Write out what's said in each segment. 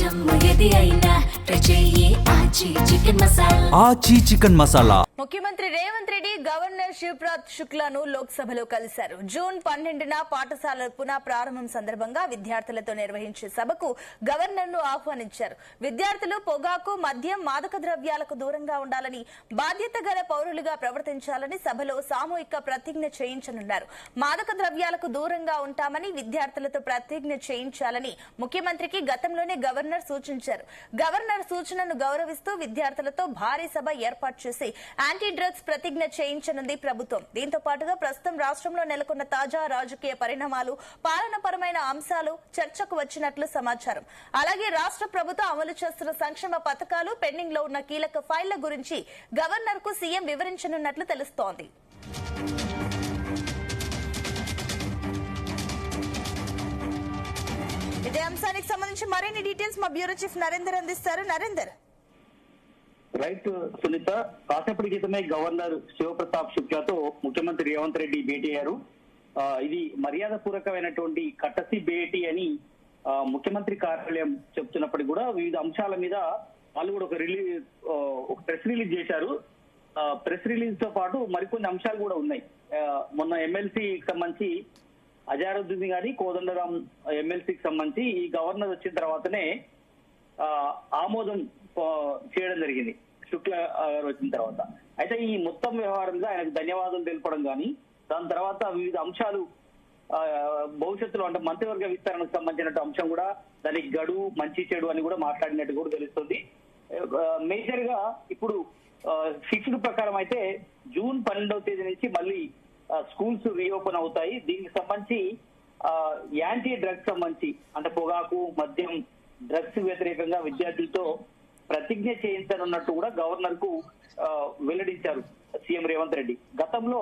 ఆచి చికెన్ మసాలా. ముఖ్యమంత్రి రేవంత్ రెడ్డి గవర్నర్ శివప్రతాప్ శుక్లాను లోక్సభలో కలిశారు. జూన్ 12న పాఠశాలల పునః ప్రారంభం సందర్భంగా విద్యార్థులతో నిర్వహించే సభకు గవర్నర్ ను ఆహ్వానించారు. విద్యార్థులు పొగాకు, మద్యం, మాదక ద్రవ్యాలకు దూరంగా ఉండాలని, బాధ్యత గల పౌరులుగా ప్రవర్తించాలని సభలో సామూహిక ప్రతిజ్ఞ చేయించనున్నారు. మాదక ద్రవ్యాలకు దూరంగా ఉంటామని విద్యార్థులతో ప్రతిజ్ఞ చేయించాలని ముఖ్యమంత్రికి గతంలోనే గవర్నర్ సూచించారు. గవర్నర్ సూచనను గౌరవిస్తూ విద్యార్థులతో భారీ సభ ఏర్పాటు చేసి యాంటీ డ్రగ్స్ ప్రతిజ్ఞ చేయించనుంది ప్రభుత్వం. దీంతో పాటుగా ప్రస్తుతం రాష్ట్రంలో నెలకొన్న తాజా రాజకీయ పరిణామాలు, పాలనపరమైన అంశాలు చర్చకు వచ్చినట్లు సమాచారం. అలాగే రాష్ట్ర ప్రభుత్వం అమలు చేస్తున్న సంక్షేమ పథకాలు, పెండింగ్ లో ఉన్న కీలక ఫైళ్ల గురించి గవర్నర్ కు సీఎం వివరించనున్నట్లు తెలుస్తోంది. ఇదే అంశానికి సంబంధించి మరిన్ని డీటెయిల్స్ మా బ్యూరో చీఫ్ నరేందర్ అందిస్తారు. నరేందర్. రైట్ సునీత, కాసేపటి క్రితమే గవర్నర్ శివప్రతాప్ శుక్లాతో ముఖ్యమంత్రి రేవంత్ రెడ్డి భేటీ అయ్యారు. ఇది మర్యాద పూర్వకమైనటువంటి కట్టసి భేటీ అని ముఖ్యమంత్రి కార్యాలయం చెప్తున్నప్పటికీ కూడా వివిధ అంశాల మీద వాళ్ళు కూడా ఒక ప్రెస్ రిలీజ్ చేశారు. ప్రెస్ రిలీజ్ తో పాటు మరికొన్ని అంశాలు కూడా ఉన్నాయి. మొన్న ఎమ్మెల్సీకి సంబంధించి అజారుద్దీన్ గారి, కోదండరాం ఎమ్మెల్సీకి సంబంధించి ఈ గవర్నర్ వచ్చిన తర్వాతనే ఆమోదం చేయడం జరిగింది శుక్లా గారు వచ్చిన తర్వాత. అయితే ఈ మొత్తం వ్యవహారంగా ఆయనకు ధన్యవాదాలు తెలపడం కానీ, దాని తర్వాత వివిధ అంశాలు భవిష్యత్తులో అంటే మంత్రివర్గ విస్తరణకు సంబంధించిన అంశం కూడా, దానికి గడువు, మంచి చెడు అని కూడా మాట్లాడినట్టు కూడా తెలుస్తుంది. మేజర్ గా ఇప్పుడు ఫిక్స్డ్ ప్రకారం అయితే జూన్ 12వ తేదీ నుంచి మళ్ళీ స్కూల్స్ రీఓపెన్ అవుతాయి. దీనికి సంబంధించి యాంటీ డ్రగ్స్ సంబంధించి అంటే పొగాకు, మద్యం, డ్రగ్స్ వ్యతిరేకంగా విద్యార్థులతో ప్రతిజ్ఞ చేయించనున్నట్టు కూడా గవర్నర్ కు వెల్లడించారు సీఎం రేవంత్ రెడ్డి. గతంలో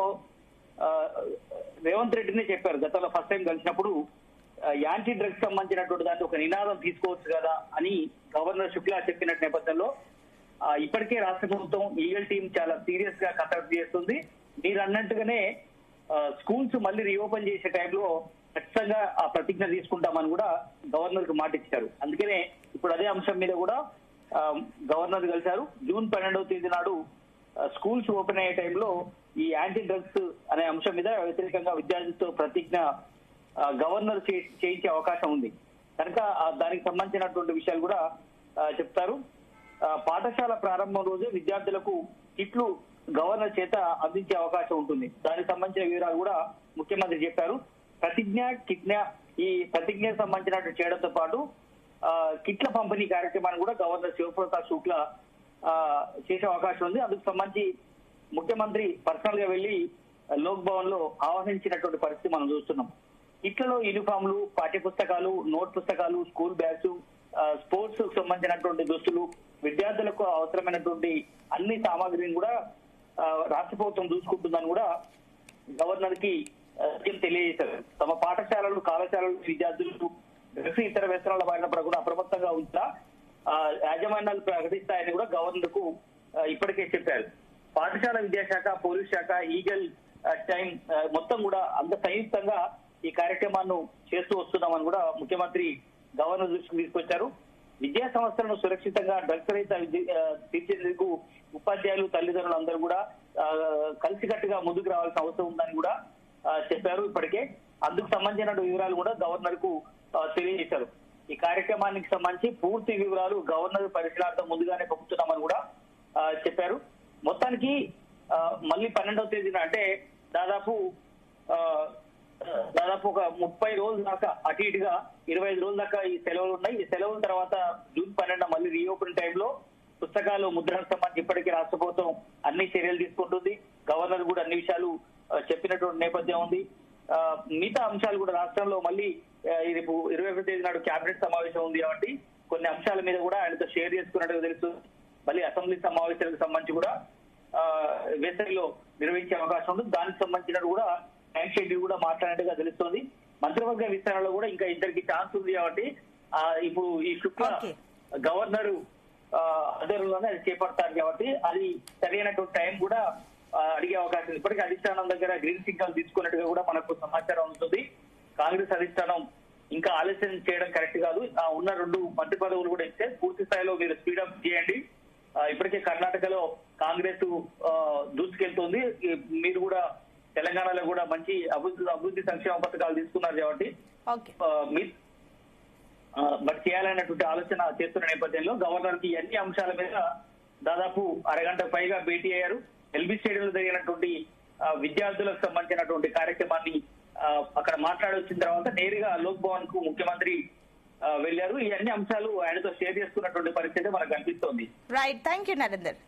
రేవంత్ రెడ్డినే చెప్పారు, గతంలో ఫస్ట్ టైం కలిసినప్పుడు యాంటీ డ్రగ్స్ సంబంధించినటువంటి దాన్ని ఒక నినాదం తీసుకోవచ్చు కదా అని గవర్నర్ శుక్లా చెప్పినట్టు నేపథ్యంలో ఇప్పటికే రాష్ట్ర ప్రభుత్వం లీగల్ టీం చాలా సీరియస్ గా కసరత్తు చేస్తుంది. మీరు అన్నట్టుగానే స్కూల్స్ మళ్ళీ రీఓపెన్ చేసే టైంలో ఖచ్చితంగా ఆ ప్రతిజ్ఞ తీసుకుంటామని కూడా గవర్నర్ కు మాట ఇచ్చారు. అందుకనే ఇప్పుడు అదే అంశం మీద కూడా గవర్నర్ కలిశారు. జూన్ 12వ తేదీ నాడు స్కూల్స్ ఓపెన్ అయ్యే టైంలో ఈ యాంటీ డ్రగ్స్ అనే అంశం మీద వ్యతిరేకంగా విద్యార్థులతో ప్రతిజ్ఞ గవర్నర్ చేయించే అవకాశం ఉంది కనుక దానికి సంబంధించినటువంటి విషయాలు కూడా చెప్తారు. పాఠశాల ప్రారంభం రోజు విద్యార్థులకు కిట్లు గవర్నర్ చేత అందించే అవకాశం ఉంటుంది. దానికి సంబంధించిన వివరాలు కూడా ముఖ్యమంత్రి చెప్పారు. ఈ ప్రతిజ్ఞకు సంబంధించినట్టు చేయడంతో పాటు కిట్ల పంపిణీ కార్యక్రమాన్ని కూడా గవర్నర్ శివప్రతాప్ శుక్లా చేసే అవకాశం ఉంది. అందుకు సంబంధించి ముఖ్యమంత్రి పర్సనల్ గా వెళ్లి లోక్ భవన్ లో ఆహ్వానించినటువంటి పరిస్థితి మనం చూస్తున్నాం. కిట్లలో యూనిఫామ్లు, పాఠ్య పుస్తకాలు, నోట్ పుస్తకాలు, స్కూల్ బ్యాగ్స్, స్పోర్ట్స్ కు సంబంధించినటువంటి దుస్తులు, విద్యార్థులకు అవసరమైనటువంటి అన్ని సామాగ్రిని కూడా రాష్ట్ర ప్రభుత్వం చూసుకుంటుందని కూడా గవర్నర్ కి తెలియజేశారు. తమ పాఠశాలలు, కళాశాలలు విద్యార్థులు డ్రగ్స్, ఇతర వ్యసనాల బారిన కూడా అప్రమత్తంగా ఉంచా యాజమాన్యాలు ప్రకటిస్తాయని కూడా గవర్నర్ కు ఇప్పటికే చెప్పారు. పాఠశాల విద్యాశాఖ, పోలీస్ శాఖ, ఈగల్ టైం మొత్తం కూడా అంత సంయుక్తంగా ఈ కార్యక్రమాన్ని చేస్తూ వస్తున్నామని కూడా ముఖ్యమంత్రి గవర్నర్ దృష్టికి తీసుకొచ్చారు. విద్యా సంస్థలను సురక్షితంగా డ్రగ్స్ రహిత తీర్చేందుకు ఉపాధ్యాయులు, తల్లిదండ్రులు అందరూ కూడా కలిసికట్టుగా ముందుకు రావాల్సిన అవసరం ఉందని కూడా చెప్పారు. ఇప్పటికే అందుకు సంబంధించిన వివరాలు కూడా గవర్నర్ కు తెలియజేశారు. ఈ కార్యక్రమానికి సంబంధించి పూర్తి వివరాలు గవర్నర్ పరిశీలనార్థం ముందుగానే పంపుతున్నామని కూడా చెప్పారు. మొత్తానికి మళ్ళీ 12వ తేదీన అంటే దాదాపు ఒక 30 రోజుల దాకా అటు ఇటుగా 25 రోజుల దాకా ఈ సెలవులు ఉన్నాయి. ఈ సెలవుల తర్వాత జూన్ 12న మళ్ళీ రీఓపెన్ టైంలో పుస్తకాలు, ముద్రణకు సంబంధించి ఇప్పటికీ రాష్ట్ర ప్రభుత్వం అన్ని చర్యలు తీసుకుంటుంది. గవర్నర్ కూడా అన్ని విషయాలు చెప్పినటువంటి నేపథ్యం ఉంది. మిగతా అంశాలు కూడా రాష్ట్రంలో మళ్ళీ రేపు 21వ తేదీ నాడు కేబినెట్ సమావేశం ఉంది కాబట్టి కొన్ని అంశాల మీద కూడా ఆయనతో షేర్ చేసుకున్నట్టుగా తెలుస్తుంది. మళ్ళీ అసెంబ్లీ సమావేశాలకు సంబంధించి కూడా వేసవిలో నిర్వహించే అవకాశం ఉంది. దానికి సంబంధించిన కూడా టైం షెడ్యూల్ కూడా మాట్లాడినట్టుగా తెలుస్తుంది. మంత్రివర్గ విస్తరణలో కూడా ఇంకా ఇద్దరికి ఛాన్స్ ఉంది కాబట్టి ఇప్పుడు ఈ శుక్లా గవర్నర్ ఆధ్వర్యంలోనే అది చేపడతారు కాబట్టి అది సరైనటువంటి టైం కూడా అడిగే అవకాశం. ఇప్పటికీ అధిష్టానం దగ్గర గ్రీన్ సిగ్నల్ తీసుకున్నట్టుగా కూడా మనకు సమాచారం ఉంటుంది. కాంగ్రెస్ అధిష్టానం ఇంకా ఆలస్యం చేయడం కరెక్ట్ కాదు. ఉన్న 2 మంత్రి పదవులు కూడా ఇస్తే పూర్తి స్థాయిలో మీరు స్పీడప్ చేయండి. ఇప్పటికే కర్ణాటకలో కాంగ్రెస్ దూసుకెళ్తుంది. మీరు కూడా తెలంగాణలో కూడా మంచి అభివృద్ధి సంక్షేమ పథకాలు తీసుకున్నారు కాబట్టి బట్ చేయాలన్నటువంటి ఆలోచన చేస్తున్న నేపథ్యంలో గవర్నర్ కి అన్ని అంశాల మీద దాదాపు అరగంట పైగా భేటీ అయ్యారు. ఎల్బీ స్టేడియంలో జరిగినటువంటి విద్యార్థులకు సంబంధించినటువంటి కార్యక్రమాన్ని అక్కడ మాట్లాడొచ్చిన తర్వాత నేరుగా లోక్ భవన్ కు ముఖ్యమంత్రి వెళ్లారు. ఈ అన్ని అంశాలు ఆయనతో షేర్ చేసుకున్నటువంటి పరిస్థితి మనకు కనిపిస్తోంది. Right, thank you Narender.